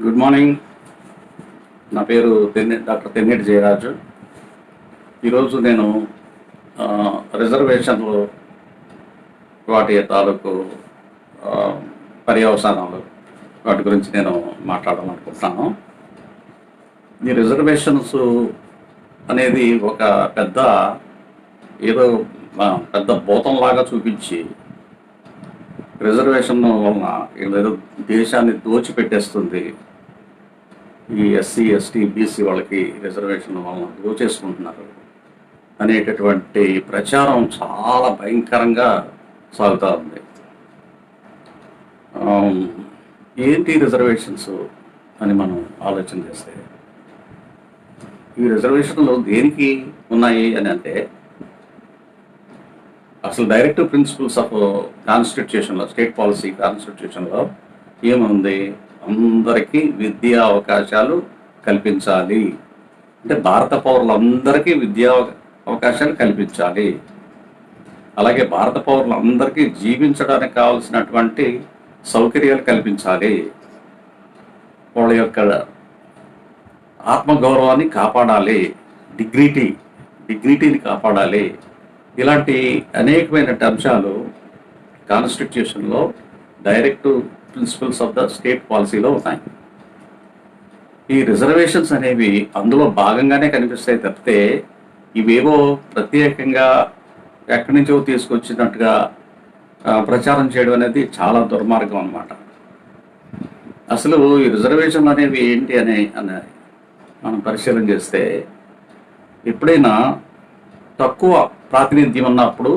Good morning. నా పేరు doctor Tenneti Jayaraju. ఈరోజు నేను రిజర్వేషన్లు వాటి తాలూకు ఆ, పర్యవసానాలు వాటి గురించి నేను మాట్లాడాలనుకుంటున్నాను. ఈ రిజర్వేషన్స్ అనేది ఒక పెద్ద ఏదో పెద్ద భూతంలాగా చూపించి రిజర్వేషన్ వలన ఏదో దేశాన్ని దోచిపెట్టేస్తుంది. ఈ ఎస్సీ ఎస్టీ బీసీ వాళ్ళకి రిజర్వేషన్ వలన దోచేసుకుంటున్నారు అనేటటువంటి ప్రచారం చాలా భయంకరంగా సాగుతూ ఉంది. ఏంటి రిజర్వేషన్స్ అని మనం ఆలోచన చేస్తే, ఈ రిజర్వేషన్లు దేనికి ఉన్నాయి అని అంటే, అసలు డైరెక్టివ్ ప్రిన్సిపల్స్ ఆఫ్ కాన్స్టిట్యూషన్లో, స్టేట్ పాలసీ కాన్స్టిట్యూషన్లో ఏముంది? అందరికీ విద్యా అవకాశాలు కల్పించాలి. అంటే భారత పౌరులందరికీ విద్యా అవకాశాలు కల్పించాలి. అలాగే భారత పౌరులందరికీ జీవించడానికి కావాల్సినటువంటి సౌకర్యాలు కల్పించాలి. వాళ్ళ యొక్క ఆత్మగౌరవాన్ని కాపాడాలి, డిగ్నిటీని కాపాడాలి. ఇలాంటి అనేకమైన అంశాలు కాన్స్టిట్యూషన్లో directive principles of the state పాలసీలో ఉన్నాయి. ఈ రిజర్వేషన్స్ అనేవి అందులో భాగంగానే కనిపిస్తాయి తప్పితే ఇవేవో ప్రత్యేకంగా ఎక్కడి నుంచో తీసుకొచ్చినట్టుగా ప్రచారం చేయడం అనేది చాలా దుర్మార్గం అన్నమాట. అసలు ఈ రిజర్వేషన్లు అనేవి ఏంటి అని మనం పరిశీలన చేస్తే, ఎప్పుడైనా తక్కువ ప్రాతినిధ్యం ఉన్నప్పుడు,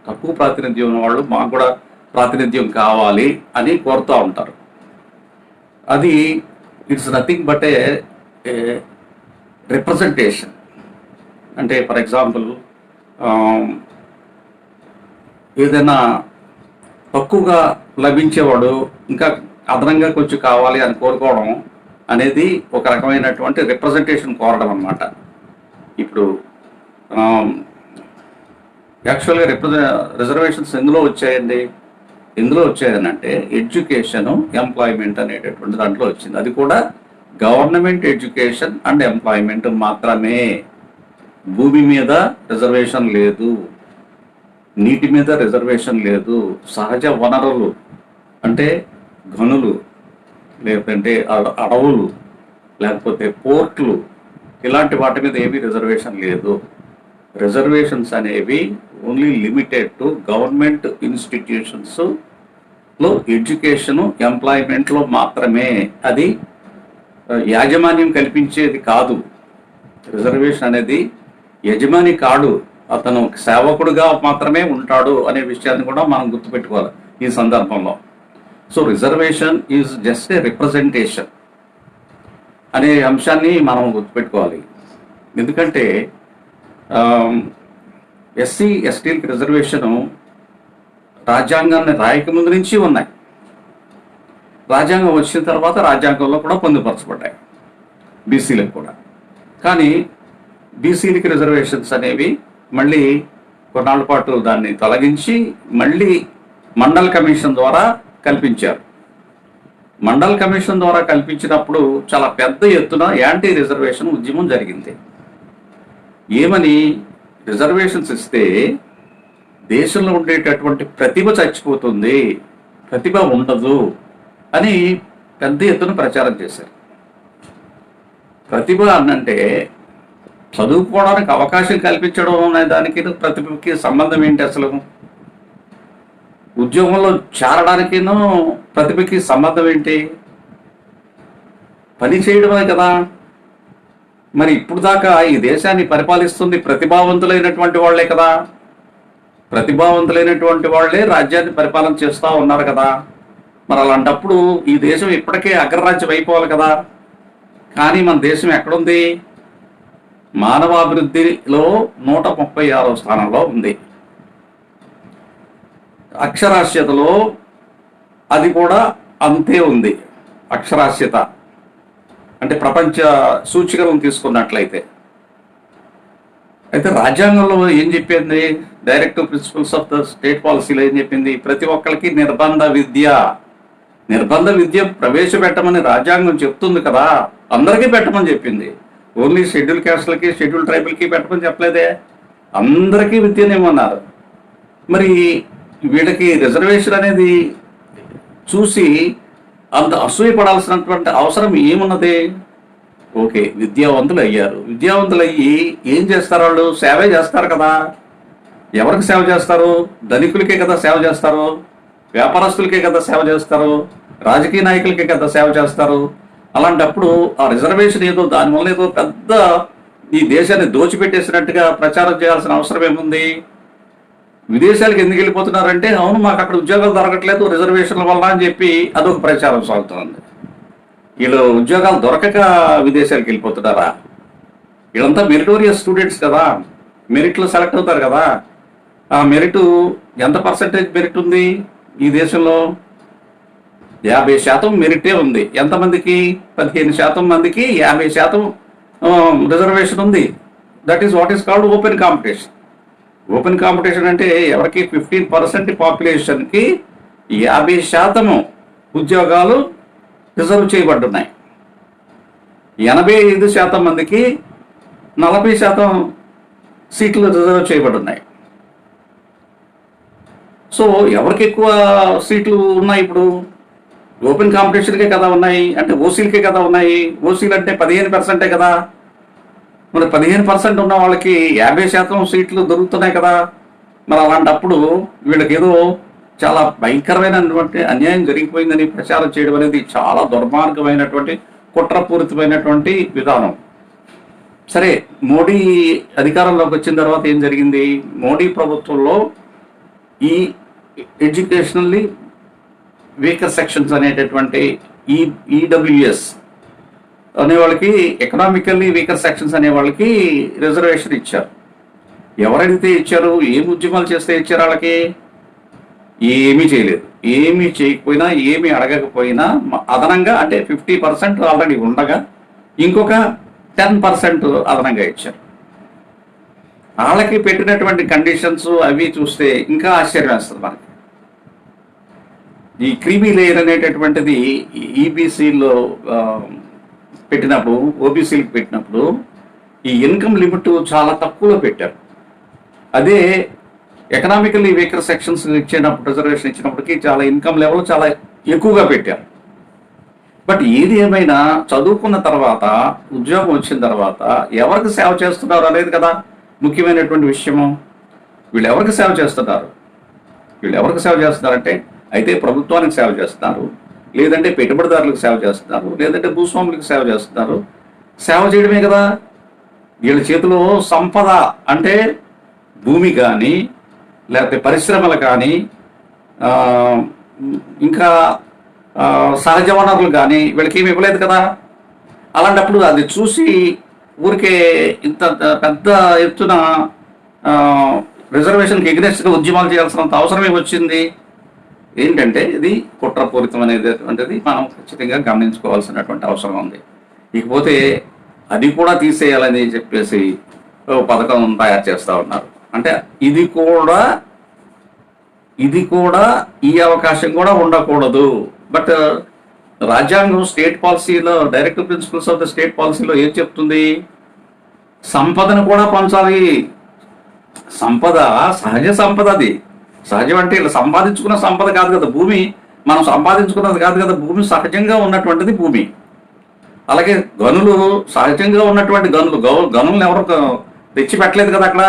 తక్కువ ప్రాతినిధ్యం ఉన్న వాళ్ళు మాకు కూడా ప్రాతినిధ్యం కావాలి అని కోరుతూ ఉంటారు. అది it's nothing but A representation. అంటే ఫర్ ఎగ్జాంపుల్, ఏదైనా తక్కువగా లభించేవాడు ఇంకా అదనంగా కొంచెం కావాలి అని కోరుకోవడం అనేది ఒక రకమైనటువంటి రిప్రజెంటేషన్ కోరడం అన్నమాట. ఇప్పుడు యాక్చువల్గా రిజర్వేషన్స్ ఎందులో వచ్చాయని అంటే ఎడ్యుకేషను, ఎంప్లాయ్మెంట్ అనేటటువంటి దాంట్లో వచ్చింది. అది కూడా గవర్నమెంట్ ఎడ్యుకేషన్ అండ్ ఎంప్లాయ్మెంట్ మాత్రమే. భూమి మీద రిజర్వేషన్ లేదు, నీటి మీద రిజర్వేషన్ లేదు, సహజ వనరులు అంటే గనులు, లేదంటే అడవులు, లేకపోతే పోర్ట్లు, ఇలాంటి వాటి మీద ఏమీ రిజర్వేషన్ లేదు. రిజర్వేషన్స్ అనేవి ఓన్లీ లిమిటెడ్ టు గవర్నమెంట్ ఇన్స్టిట్యూషన్స్లో ఎడ్యుకేషను, ఎంప్లాయ్మెంట్లో మాత్రమే. అది యాజమాన్యం కల్పించేది కాదు. రిజర్వేషన్ అనేది యజమాని కాడు, అతను సేవకుడుగా మాత్రమే ఉంటాడు అనే విషయాన్ని కూడా మనం గుర్తుపెట్టుకోవాలి ఈ సందర్భంలో. So reservation is just a representation అనే అంశాన్ని మనం గుర్తుపెట్టుకోవాలి. ఎందుకంటే ఎస్సీ ఎస్టీలకి రిజర్వేషను రాజ్యాంగాన్ని రాయకముందు నుంచి ఉన్నాయి. రాజ్యాంగం వచ్చిన తర్వాత రాజ్యాంగంలో కూడా పొందుపరచబడ్డాయి బీసీలకు కూడా. కానీ బీసీలకి రిజర్వేషన్స్ అనేవి మళ్ళీ కొన్నాళ్ళ పాటు దాన్ని తొలగించి మళ్ళీ మండల్ కమిషన్ ద్వారా కల్పించారు. మండల్ కమిషన్ ద్వారా కల్పించినప్పుడు చాలా పెద్ద ఎత్తున యాంటీ రిజర్వేషన్ ఉద్యమం జరిగింది. ఏమని? రిజర్వేషన్స్ ఇస్తే దేశంలో ఉండేటటువంటి ప్రతిభ చచ్చిపోతుంది, ప్రతిభ ఉండదు అని పెద్ద ఎత్తున ప్రచారం చేశారు. ప్రతిభ అనంటే చదువుకోవడానికి అవకాశం కల్పించడం అనే దానికి ప్రతిభకి సంబంధం ఏంటి? అసలు ఉద్యోగంలో చేరడానికినూ ప్రతిభకి సంబంధం ఏంటి? పని చేయడమే కదా. మరి ఇప్పుడు దాకా ఈ దేశాన్ని పరిపాలిస్తుంది ప్రతిభావంతులైనటువంటి వాళ్లే కదా. ప్రతిభావంతులైనటువంటి వాళ్లే రాజ్యాన్ని పరిపాలన చేస్తూ ఉన్నారు కదా. మరి అలాంటప్పుడు ఈ దేశం ఇప్పటికే అగ్రరాజ్యం అయిపోవాలి కదా. కానీ మన దేశం ఎక్కడుంది? మానవాభివృద్ధిలో 136వ స్థానంలో ఉంది. అక్షరాస్యతలో అది కూడా అంతే ఉంది. అక్షరాస్యత అంటే ప్రపంచ సూచికలను తీసుకున్నట్లయితే. అయితే రాజ్యాంగంలో ఏం చెప్పింది? Directive principles of the state పాలసీలో ఏం చెప్పింది? ప్రతి ఒక్కరికి నిర్బంధ విద్య నిర్బంధ విద్య ప్రవేశపెట్టమని రాజ్యాంగం చెప్తుంది కదా, అందరికీ పెట్టమని చెప్పింది. ఓన్లీ షెడ్యూల్ క్యాస్ట్లకి షెడ్యూల్ ట్రైబుల్కి పెట్టమని చెప్పలేదే, అందరికీ విద్యనేమన్నారు. మరి వీళ్ళకి రిజర్వేషన్ అనేది చూసి అంత అసూయపడాల్సినటువంటి అవసరం ఏమున్నది? ఓకే, విద్యావంతులు అయ్యారు. విద్యావంతులు అయ్యి ఏం చేస్తారు? వాళ్ళు సేవే చేస్తారు కదా. ఎవరికి సేవ చేస్తారు? ధనికులకే కదా సేవ చేస్తారు, వ్యాపారస్తులకే కదా సేవ చేస్తారు, రాజకీయ నాయకులకే కదా సేవ చేస్తారు. అలాంటప్పుడు ఆ రిజర్వేషన్ ఏదో దానివల్ల ఏదో పెద్ద ఈ దేశాన్ని దోచిపెట్టేసినట్టుగా ప్రచారం చేయాల్సిన అవసరం ఏముంది? విదేశాలకు ఎందుకు వెళ్ళిపోతున్నారంటే, అవును మాకు అక్కడ ఉద్యోగాలు దొరకట్లేదు రిజర్వేషన్ల వల్ల అని చెప్పి అదొక ప్రచారం సాగుతుంది. వీళ్ళు ఉద్యోగాలు దొరకక విదేశాలకు వెళ్ళిపోతున్నారా? వీళ్ళంతా మెరిటోరియస్ స్టూడెంట్స్ కదా, మెరిట్లో సెలెక్ట్ అవుతారు కదా. ఆ మెరిట్ ఎంత పర్సంటేజ్ మెరిట్ ఉంది ఈ దేశంలో? 50% మెరిటే ఉంది. ఎంతమందికి? 15% మందికి 50% రిజర్వేషన్ ఉంది. That is what is called open competition. Open competition అంటే ఎవరికి? 15% పాపులేషన్కి 50% ఉద్యోగాలు రిజర్వ్ చేయబడుతున్నాయి. 85% మందికి 40% సీట్లు రిజర్వ్ చేయబడున్నాయి. సో ఎవరికి ఎక్కువ సీట్లు ఉన్నాయి ఇప్పుడు? ఓపెన్ కాంపిటీషన్కే కదా ఉన్నాయి, అంటే ఓసీలకే కదా ఉన్నాయి. ఓసీలు అంటే 15% కదా. మరి 15% ఉన్న వాళ్ళకి 50% సీట్లు దొరుకుతున్నాయి కదా. మరి అలాంటప్పుడు వీళ్ళకి ఏదో చాలా భయంకరమైనటువంటి అన్యాయం జరిగిపోయిందని ప్రచారం చేయడం అనేది చాలా దుర్మార్గమైనటువంటి కుట్రపూరితమైనటువంటి విధానం. సరే, మోడీ అధికారంలోకి వచ్చిన తర్వాత ఏం జరిగింది? మోడీ ప్రభుత్వంలో ఈ ఎడ్యుకేషనల్లీ వీకర్ సెక్షన్స్ అనేటటువంటి ఈడబ్ల్యూఎస్ అనే వాళ్ళకి, ఎకనామికల్లీ వీకర్ సెక్షన్స్ అనే వాళ్ళకి రిజర్వేషన్ ఇచ్చారు. ఎవరైతే ఇచ్చారు? ఏం ఉద్యమాలు చేస్తే ఇచ్చారు వాళ్ళకి? ఏమీ చేయలేదు. ఏమీ చేయకపోయినా, ఏమీ అడగకపోయినా అదనంగా, అంటే 50% ఆల్రెడీ ఉండగా ఇంకొక 10% అదనంగా ఇచ్చారు. వాళ్ళకి పెట్టినటువంటి కండిషన్స్ అవి చూస్తే ఇంకా ఆశ్చర్యం వేస్తుంది మనకి. ఈ క్రీమీ లేయర్ అనేటటువంటిది ఈబీసీలో పెట్టినప్పుడు, ఓబీసీలకు పెట్టినప్పుడు ఈ ఇన్కమ్ లిమిట్ చాలా తక్కువలో పెట్టారు. అదే ఎకనామికల్లీ వీకర్ సెక్షన్స్ ఇచ్చినప్పుడు, రిజర్వేషన్ ఇచ్చినప్పటికీ చాలా ఇన్కమ్ లెవెల్ చాలా ఎక్కువగా పెట్టారు. బట్ ఏది ఏమైనా చదువుకున్న తర్వాత, ఉద్యోగం వచ్చిన తర్వాత ఎవరికి సేవ చేస్తున్నారు అనేది కదా ముఖ్యమైనటువంటి విషయము. వీళ్ళు ఎవరికి సేవ చేస్తున్నారు? వీళ్ళు ఎవరికి సేవ చేస్తున్నారంటే, అయితే ప్రభుత్వానికి సేవ చేస్తున్నారు, లేదంటే పెట్టుబడిదారులకు సేవ చేస్తున్నారు, లేదంటే భూస్వాములకు సేవ చేస్తున్నారు. సేవ చేయడమే కదా. వీళ్ళ చేతిలో సంపద అంటే భూమి కానీ, లేకపోతే పరిశ్రమలు కానీ, ఇంకా సహజ వనరులు కానీ వీళ్ళకి ఏమి ఇవ్వలేదు కదా. అలాంటప్పుడు అది చూసి ఊరికే ఇంత పెద్ద ఎత్తున రిజర్వేషన్కి ఎగ్నెస్ట్గా ఉద్యమాలు చేయాల్సినంత అవసరం ఏమొచ్చింది? ఏంటంటే ఇది కుట్రపూరితం అనేటువంటిది మనం ఖచ్చితంగా గమనించుకోవాల్సినటువంటి అవసరం ఉంది. ఇకపోతే అది కూడా తీసేయాలని చెప్పేసి పథకం తయారు చేస్తూ ఉన్నారు. అంటే ఇది కూడా ఈ అవకాశం కూడా ఉండకూడదు. బట్ రాజ్యాంగం స్టేట్ పాలసీలో, directive principles of the state పాలసీలో ఏం చెప్తుంది? సంపదను కూడా పంచాలి. సంపద సహజ సంపద. అది సహజం అంటే ఇలా సంపాదించుకున్న సంపద కాదు కదా. భూమి మనం సంపాదించుకున్నది కాదు కదా. భూమి సహజంగా ఉన్నటువంటిది భూమి. అలాగే గనులు సహజంగా ఉన్నటువంటి గనులను ఎవరు తెచ్చిపెట్టలేదు కదా, అక్కడ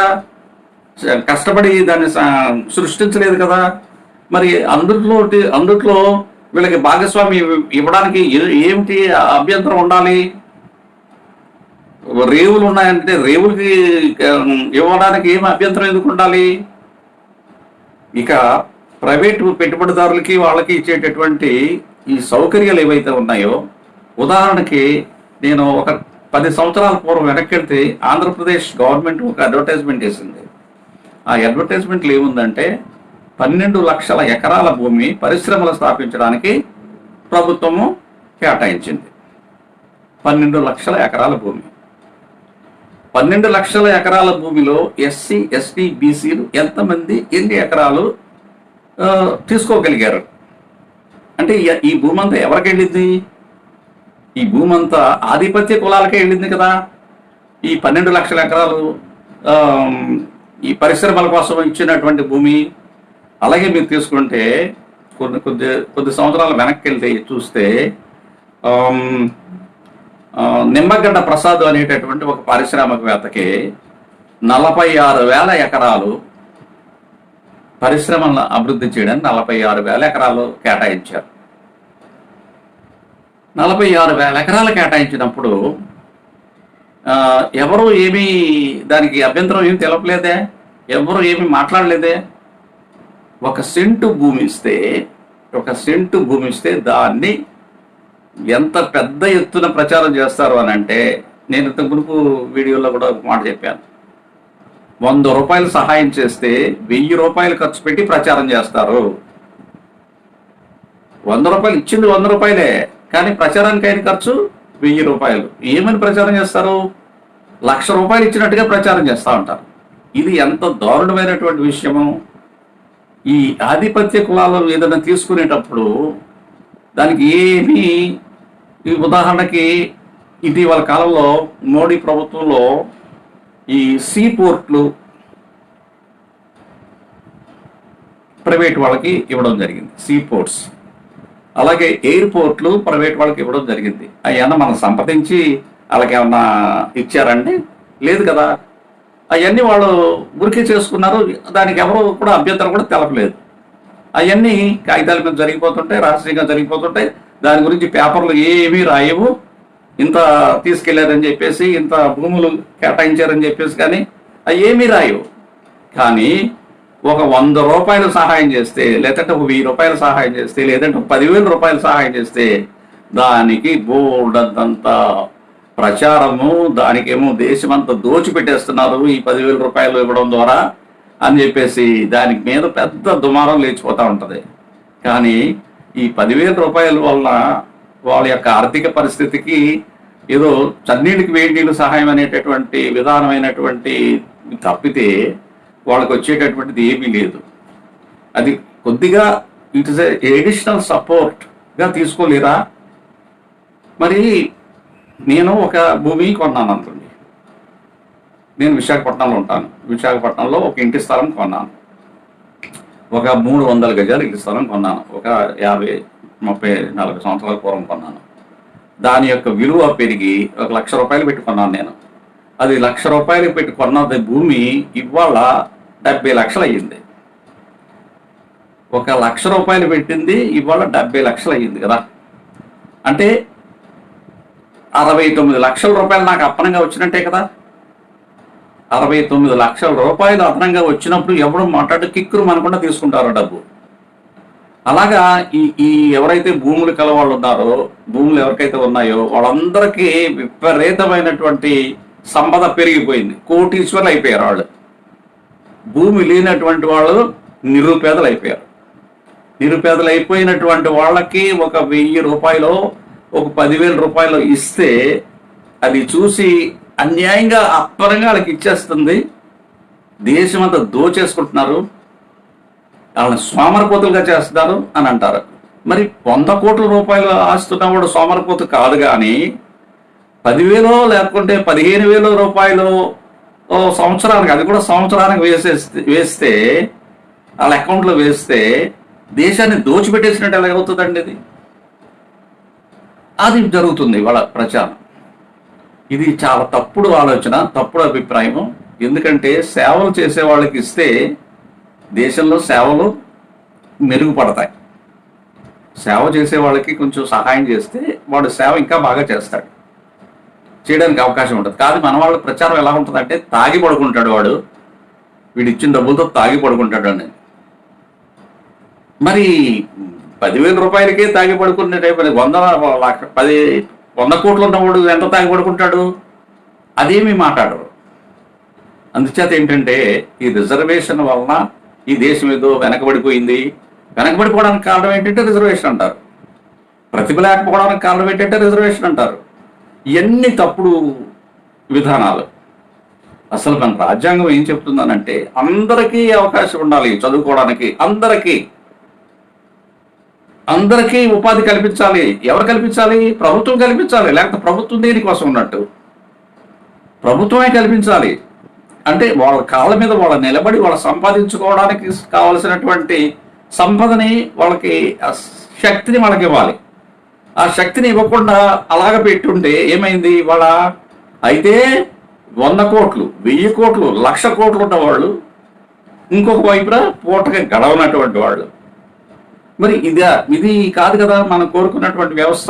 కష్టపడి దాన్ని సృష్టించలేదు కదా. మరి అందుట్లో వీళ్ళకి భాగస్వామి ఇవ్వడానికి ఏమిటి అభ్యంతరం ఉండాలి? రేవులు ఉన్నాయంటే రేవులకి ఇవ్వడానికి ఏమి అభ్యంతరం ఎందుకు ఉండాలి? ఇక ప్రైవేటు పెట్టుబడిదారులకి వాళ్ళకి ఇచ్చేటటువంటి ఈ సౌకర్యాలు ఏవైతే ఉన్నాయో, ఉదాహరణకి నేను ఒక 10 సంవత్సరాల పూర్వం వెనక్కి వెళ్తే ఆంధ్రప్రదేశ్ గవర్నమెంట్ ఒక అడ్వర్టైజ్మెంట్ వేసింది. ఆ అడ్వర్టైజ్మెంట్లు ఏముందంటే 12 లక్షల ఎకరాల భూమి పరిశ్రమలు స్థాపించడానికి ప్రభుత్వము కేటాయించింది. 12 లక్షల ఎకరాల భూమి. 12 లక్షల ఎకరాల భూమిలో ఎస్సీ, ఎస్టీ, బీసీలు ఎంతమంది ఎన్ని ఎకరాలు తీసుకోగలిగారు అంటే ఈ భూమి అంతా ఎవరికి వెళ్ళింది? ఈ భూమి అంతా ఆధిపత్య కులాలకే వెళ్ళింది కదా. ఈ 12 లక్షల ఎకరాలు ఈ పరిశ్రమల కోసం ఇచ్చినటువంటి భూమి. అలాగే మీరు తీసుకుంటే కొద్ది సంవత్సరాల వెనక్కి వెళ్తే చూస్తే నిమ్మగడ్డ ప్రసాద్ అనేటటువంటి ఒక పారిశ్రామికవేత్తకి 46,000 ఎకరాలు పరిశ్రమలను అభివృద్ధి చేయడానికి 46,000 ఎకరాలు కేటాయించారు. 46,000 ఎకరాలు కేటాయించినప్పుడు ఎవరు ఏమీ దానికి అభ్యంతరం ఏమి తెలపలేదే, ఎవరు ఏమి మాట్లాడలేదే. ఒక సెంటు భూమి ఇస్తే దాన్ని ఎంత పెద్ద ఎత్తున ప్రచారం చేస్తారు అని అంటే, నేను ఇంతకు మునుపు వీడియోలో కూడా ఒక మాట చెప్పాను. 100 రూపాయలు సహాయం చేస్తే 1000 రూపాయలు ఖర్చు పెట్టి ప్రచారం చేస్తారు. 100 రూపాయలు ఇచ్చింది 100 రూపాయలే, కానీ ప్రచారానికి అయిన ఖర్చు 1000 రూపాయలు. ఏమని ప్రచారం చేస్తారు? 1,00,000 రూపాయలు ఇచ్చినట్టుగా ప్రచారం చేస్తూ ఉంటారు. ఇది ఎంత దారుణమైనటువంటి విషయము. ఈ ఆధిపత్య కులాలను ఏదైనా తీసుకునేటప్పుడు దానికి ఏమీ, ఈ ఉదాహరణకి ఇటీవల కాలంలో మోడీ ప్రభుత్వంలో ఈ సీ పోర్ట్లు ప్రైవేట్ వాళ్ళకి ఇవ్వడం జరిగింది, సీ పోర్ట్స్. అలాగే ఎయిర్పోర్ట్లు ప్రైవేట్ వాళ్ళకి ఇవ్వడం జరిగింది. అవన్నీ మనం సంప్రదించి వాళ్ళకి ఏమన్నా ఇచ్చారండి? లేదు కదా. అవన్నీ వాళ్ళు ఉరికి చేసుకున్నారు. దానికి ఎవరు కూడా అభ్యంతరం కూడా తెలపలేదు. అవన్నీ కాగితాల మీద జరిగిపోతుంటాయి, రహస్యంగా జరిగిపోతుంటాయి. దాని గురించి పేపర్లు ఏమీ రాయవు. ఇంత తీసుకెళ్లారని చెప్పేసి, ఇంత భూములు కేటాయించారని చెప్పేసి, కానీ అవి ఏమీ రాయవు. కానీ ఒక 100 రూపాయలు సహాయం చేస్తే, లేదంటే ఒక 1000 రూపాయలు సహాయం చేస్తే, లేదంటే ఒక 10,000 రూపాయలు సహాయం చేస్తే దానికి బోర్డంత ప్రచారము, దానికేమో దేశమంతా దోచిపెట్టేస్తున్నారు ఈ 10,000 రూపాయలు ఇవ్వడం ద్వారా అని చెప్పేసి దానికి మీద పెద్ద దుమారం లేచిపోతూ ఉంటుంది. కానీ ఈ 10,000 రూపాయల వల్ల వాళ్ళ యొక్క ఆర్థిక పరిస్థితికి ఏదో చన్నీళ్ళకి వేడి నీళ్ళు సహాయం అనేటటువంటి విధానమైనటువంటి తప్పితే వాళ్ళకి వచ్చేటటువంటిది ఏమీ లేదు. అది కొద్దిగా ఇట్ ఇస్ ఎడిషనల్ సపోర్ట్గా తీసుకోలేరా? మరి నేను ఒక భూమి కొన్నాను అనుకోండి, నేను విశాఖపట్నంలో ఉంటాను. విశాఖపట్నంలో ఒక ఇంటి స్థలం కొన్నాను. ఒక 300 గజాలు ఇంటి స్థలం కొన్నాను. ఒక 50, 30, 40 సంవత్సరాల పూర్వం కొన్నాను. దాని యొక్క విలువ పెరిగి 1,00,000 రూపాయలు పెట్టి కొన్నాను నేను. అది 1,00,000 రూపాయలు పెట్టి కొన్నది భూమి ఇవాళ 70 లక్షలు అయ్యింది. 1,00,000 రూపాయలు పెట్టింది ఇవాళ 70 లక్షలు అయ్యింది కదా. అంటే 69 లక్షల రూపాయలు నాకు అదనంగా వచ్చినట్టే కదా. 69 లక్షల రూపాయలు అదనంగా వచ్చినప్పుడు ఎవరు మాట్లాడి కిక్కురు మనకుండా తీసుకుంటారో డబ్బు. అలాగా ఈ ఎవరైతే భూములు కలవాళ్ళు ఉన్నారో, భూములు ఎవరికైతే ఉన్నాయో వాళ్ళందరికీ విపరీతమైనటువంటి సంపద పెరిగిపోయింది. కోటీశ్వర్లు అయిపోయారు వాళ్ళు. భూమి లేనటువంటి వాళ్ళు నిరుపేదలు అయిపోయారు. నిరుపేదలు అయిపోయినటువంటి వాళ్ళకి ఒక 1000 రూపాయలు, ఒక 10,000 రూపాయలు ఇస్తే అది చూసి అన్యాయంగా అప్పరంగా వాళ్ళకి ఇచ్చేస్తుంది. దేశం అంతా దోచేసుకుంటున్నారు, వాళ్ళని సోమరపోతులుగా చేస్తున్నారు అని అంటారు. మరి 100 కోట్ల రూపాయలు ఆస్తున్నవాడు సోమరపోతు కాదు. కానీ 10,000 లేకుంటే 15,000 రూపాయలు సంవత్సరానికి, అది కూడా సంవత్సరానికి వేస్తే వాళ్ళ అకౌంట్లో వేస్తే దేశాన్ని దోచిపెట్టేసినట్టు ఎలాగవుతుందండి? అది జరుగుతుంది వాళ్ళ ప్రచారం. ఇది చాలా తప్పుడు ఆలోచన, తప్పుడు అభిప్రాయము. ఎందుకంటే సేవలు చేసే వాళ్ళకి ఇస్తే దేశంలో సేవలు మెరుగుపడతాయి. సేవ చేసే వాళ్ళకి కొంచెం సహాయం చేస్తే వాడు సేవ ఇంకా బాగా చేస్తాడు, చేయడానికి అవకాశం ఉంటుంది. కాదు మన వాళ్ళ ప్రచారం ఎలా ఉంటుందంటే తాగి పడుకుంటాడు వాడు, వీడు ఇచ్చిన డబ్బులతో తాగి పడుకుంటాడు అని. మరి 10,000 రూపాయలకే తాగి పడుకునే టైప్ 100 కోట్లు ఉన్నవాడు ఎంత తాగి పడుకుంటాడు? అదేమీ మాట్లాడరు. అందుచేత ఏంటంటే ఈ రిజర్వేషన్ వలన ఈ దేశం ఏదో వెనకబడిపోయింది. వెనకబడిపోవడానికి కారణం ఏంటంటే రిజర్వేషన్ అంటారు. ప్రతిభ లేకపోవడానికి కారణం ఏంటంటే రిజర్వేషన్ అంటారు. ఇవన్నీ తప్పుడు విధానాలు. అసలు మన రాజ్యాంగం ఏం చెప్తుందనంటే అందరికీ అవకాశం ఉండాలి చదువుకోవడానికి. అందరికీ ఉపాధి కల్పించాలి. ఎవరు కల్పించాలి? ప్రభుత్వం కల్పించాలి. లేకపోతే ప్రభుత్వం దేనికోసం ఉన్నట్టు? ప్రభుత్వమే కల్పించాలి. అంటే వాళ్ళ కాళ్ళ మీద వాళ్ళు నిలబడి వాళ్ళు సంపాదించుకోవడానికి కావలసినటువంటి సంపదని వాళ్ళకి, శక్తిని వాళ్ళకి ఇవ్వాలి. ఆ శక్తిని ఇవ్వకుండా అలాగ పెట్టుంటే ఏమైంది? వాళ్ళ అయితే 100 కోట్లు, 1000 కోట్లు, 1,00,000 కోట్లు ఉన్నవాళ్ళు ఇంకొక వైపున పూటగా గడవనటువంటి వాళ్ళు. మరి ఇది కాదు కదా మనం కోరుకున్నటువంటి వ్యవస్థ.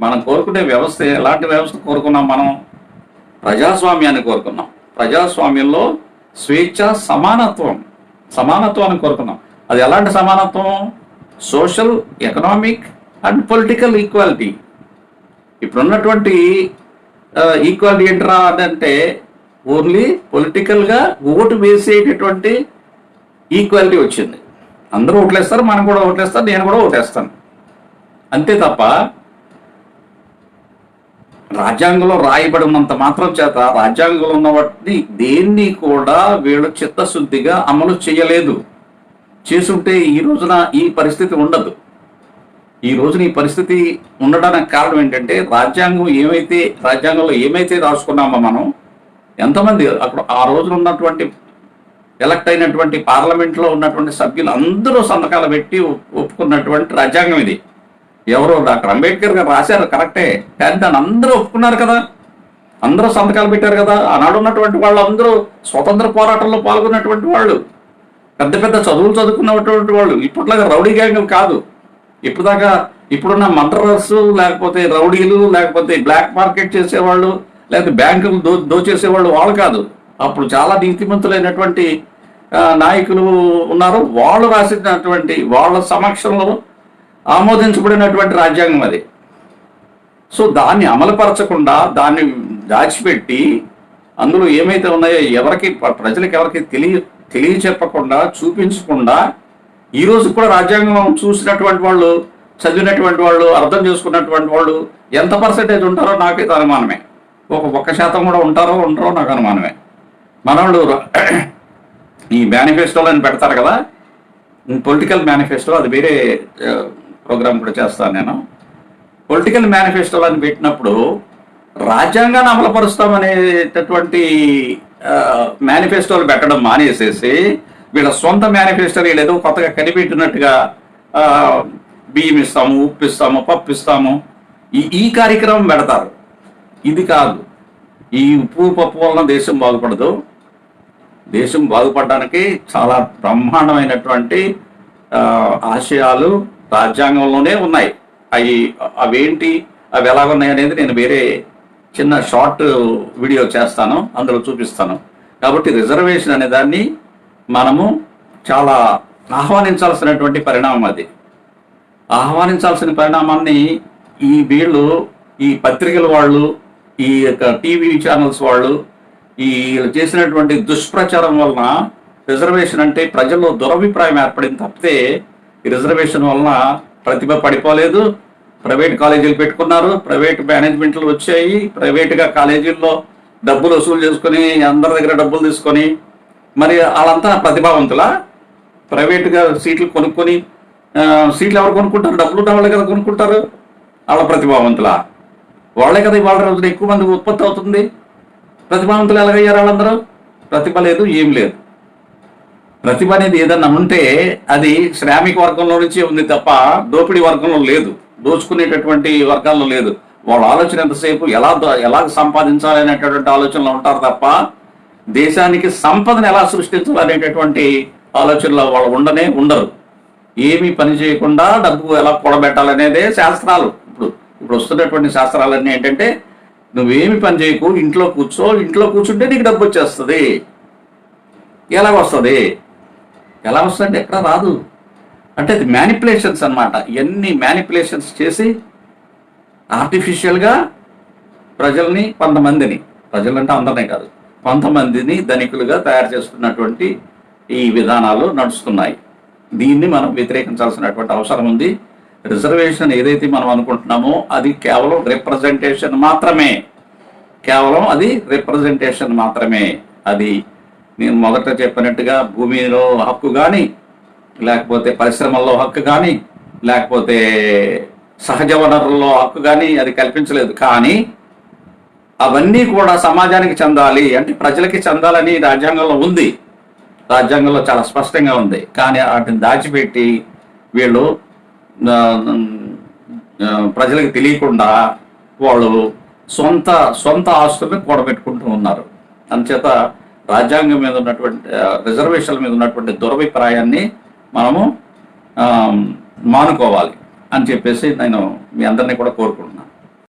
మనం కోరుకునే వ్యవస్థ ఎలాంటి వ్యవస్థ కోరుకున్నాం? మనం ప్రజాస్వామ్యాన్ని కోరుకున్నాం. ప్రజాస్వామ్యంలో స్వేచ్ఛ, సమానత్వాన్ని కోరుకున్నాం. అది ఎలాంటి సమానత్వం? Social, economic and political equality. ఇప్పుడున్నటువంటి ఈక్వాలిటీ ఏంట్రా అంటే ఓన్లీ పొలిటికల్గా ఓటు వేసేటటువంటి ఈక్వాలిటీ వచ్చింది. అందరూ ఓట్లేస్తారు, మనం కూడా ఓట్లేస్తారు, నేను కూడా ఓటేస్తాను. అంతే తప్ప రాజ్యాంగంలో రాయబడి ఉన్నంత మాత్రం చేత రాజ్యాంగంలో ఉన్న వాటిని దేన్ని కూడా వీళ్ళు చిత్తశుద్ధిగా అమలు చేయలేదు. చేసుంటే ఈ రోజున ఈ పరిస్థితి ఉండదు. ఈ రోజున ఈ పరిస్థితి ఉండడానికి కారణం ఏంటంటే రాజ్యాంగంలో ఏమైతే రాసుకున్నామో మనం, ఎంతమంది అక్కడ ఆ రోజున ఉన్నటువంటి ఎలక్ట్ అయినటువంటి పార్లమెంట్లో ఉన్నటువంటి సభ్యులు అందరూ సంతకాలు పెట్టి ఒప్పుకున్నటువంటి రాజ్యాంగం ఇది. ఎవరో డాక్టర్ అంబేద్కర్ గారు రాశారు, కరెక్టే, కానీ దాన్ని అందరూ ఒప్పుకున్నారు కదా, అందరూ సంతకాలు పెట్టారు కదా. ఆనాడు ఉన్నటువంటి వాళ్ళు అందరూ స్వతంత్ర పోరాటంలో పాల్గొన్నటువంటి వాళ్ళు, పెద్ద పెద్ద చదువులు చదువుకున్నటువంటి వాళ్ళు. ఇప్పట్లాగా రౌడీ గ్యాంగులు కాదు. ఇప్పుడున్న మర్డరర్స్, లేకపోతే రౌడీలు, లేకపోతే బ్లాక్ మార్కెట్ చేసేవాళ్ళు, లేకపోతే బ్యాంకులు దోచేసేవాళ్ళు వాళ్ళు కాదు. అప్పుడు చాలా నీతిమంతులైనటువంటి నాయకులు ఉన్నారు. వాళ్ళు రాసినటువంటి, వాళ్ళ సమక్షంలో ఆమోదించబడినటువంటి రాజ్యాంగం అది. సో దాన్ని అమలుపరచకుండా, దాన్ని దాచిపెట్టి, అందులో ఏమైతే ఉన్నాయో ప్రజలకు ఎవరికి తెలియచెప్పకుండా, చూపించకుండా, ఈరోజు కూడా రాజ్యాంగం చూసినటువంటి వాళ్ళు, చదివినటువంటి వాళ్ళు, అర్థం చేసుకున్నటువంటి వాళ్ళు ఎంత పర్సెంటేజ్ ఉంటారో నాకైతే అనుమానమే. 1% కూడా ఉండరో నాకు అనుమానమే. మనవాళ్ళు ఈ మేనిఫెస్టోలో అని పెడతారు కదా, పొలిటికల్ మేనిఫెస్టో, అది వేరే ప్రోగ్రామ్ కూడా చేస్తాను నేను. పొలిటికల్ మేనిఫెస్టోలో అని పెట్టినప్పుడు రాజ్యాంగాన్ని అమలుపరుస్తామనేటటువంటి మేనిఫెస్టోలు పెట్టడం మానేసేసి వీళ్ళ సొంత మేనిఫెస్టోలు ఏదో కొత్తగా కనిపెట్టినట్టుగా బియ్యం ఇస్తాము, ఉప్పు ఇస్తాము, పప్పు ఇస్తాము, ఈ కార్యక్రమం పెడతారు. ఇది కాదు. ఈ ఉప్పు పప్పు వలన దేశం బాగుపడదు. దేశం బాగుపడడానికి చాలా బ్రహ్మాండమైనటువంటి ఆశయాలు రాజ్యాంగంలోనే ఉన్నాయి. అవేంటి, అవి ఎలాగున్నాయి అనేది నేను వేరే చిన్న షార్ట్ వీడియో చేస్తాను, అందులో చూపిస్తాను. కాబట్టి రిజర్వేషన్ అనే దాన్ని మనము చాలా ఆహ్వానించాల్సినటువంటి పరిణామం. అది ఆహ్వానించాల్సిన పరిణామాన్ని వీళ్ళు, ఈ పత్రికల వాళ్ళు, ఈ యొక్క టీవీ ఛానల్స్ వాళ్ళు, వీళ్ళు చేసినటువంటి దుష్ప్రచారం వలన రిజర్వేషన్ అంటే ప్రజల్లో దురభిప్రాయం ఏర్పడింది తప్పితే ఈ రిజర్వేషన్ వలన ప్రతిభ పడిపోలేదు. ప్రైవేట్ కాలేజీలు పెట్టుకున్నారు, ప్రైవేట్ మేనేజ్మెంట్లు వచ్చాయి, ప్రైవేట్గా కాలేజీల్లో డబ్బులు వసూలు చేసుకొని, అందరి దగ్గర డబ్బులు తీసుకొని, మరి వాళ్ళంతా ప్రతిభావంతులా? ప్రైవేట్గా సీట్లు కొనుక్కొని, సీట్లు ఎవరు కొనుక్కుంటారు? డబ్బులు ఉన్న వాళ్ళే కదా కొనుక్కుంటారు. వాళ్ళ ప్రతిభావంతులా? వాళ్ళే కదా ఇవాళ రోజున ఎక్కువ మంది ఉత్పత్తి అవుతుంది. ప్రతిభావంతులు ఎలాగయ్యారు వాళ్ళందరూ? ప్రతిభ లేదు, ఏం లేదు. ప్రతిభ అనేది ఏదన్నా ఉంటే అది శ్రామిక వర్గంలో నుంచే ఉంది తప్ప దోపిడీ వర్గంలో లేదు, దోచుకునేటటువంటి వర్గాల్లో లేదు. వాళ్ళ ఆలోచన ఎంతసేపు ఎలా సంపాదించాలి అనేటటువంటి ఆలోచనలో ఉంటారు తప్ప దేశానికి సంపదను ఎలా సృష్టించాలనేటటువంటి ఆలోచనలో వాళ్ళు ఉండరు. ఏమీ పని చేయకుండా డబ్బు ఎలా కూడబెట్టాలనేదే శాస్త్రాలు. ఇప్పుడు వస్తున్నటువంటి శాస్త్రాలన్నీ ఏంటంటే, నువ్వేమి పని చేయకు, ఇంట్లో కూర్చుంటే నీకు డబ్బు వచ్చేస్తుంది. ఎలాగొస్తుంది? ఎక్కడ రాదు. అంటే అది మ్యానిపులేషన్స్ అన్నమాట. ఇవన్నీ మ్యానిపులేషన్స్ చేసి ఆర్టిఫిషియల్గా ప్రజలంటే అందరినీ కాదు, కొంతమందిని ధనికులుగా తయారు చేస్తున్నటువంటి ఈ విధానాలు నడుస్తున్నాయి. దీన్ని మనం వ్యతిరేకించాల్సినటువంటి అవసరం ఉంది. రిజర్వేషన్ ఏదైతే మనం అనుకుంటున్నామో అది కేవలం రిప్రజెంటేషన్ మాత్రమే. అది నేను మొదట చెప్పినట్టుగా భూమిలో హక్కు కానీ, లేకపోతే పరిశ్రమల్లో హక్కు కానీ, లేకపోతే సహజ వనరుల్లో హక్కు కానీ అది కల్పించలేదు. కానీ అవన్నీ కూడా సమాజానికి చెందాలి అంటే ప్రజలకి చెందాలని రాజ్యాంగంలో ఉంది, రాజ్యాంగంలో చాలా స్పష్టంగా ఉంది. కానీ వాటిని దాచిపెట్టి వీళ్ళు ప్రజలకు తెలియకుండా వాళ్ళు సొంత ఆస్తులను కూడబెట్టుకుంటూ ఉన్నారు. అందుచేత రాజ్యాంగం మీద ఉన్నటువంటి రిజర్వేషన్ల మీద ఉన్నటువంటి దురభిప్రాయాన్ని మనము మానుకోవాలి అని చెప్పేసి నేను మీ అందరినీ కూడా కోరుకుంటున్నాను.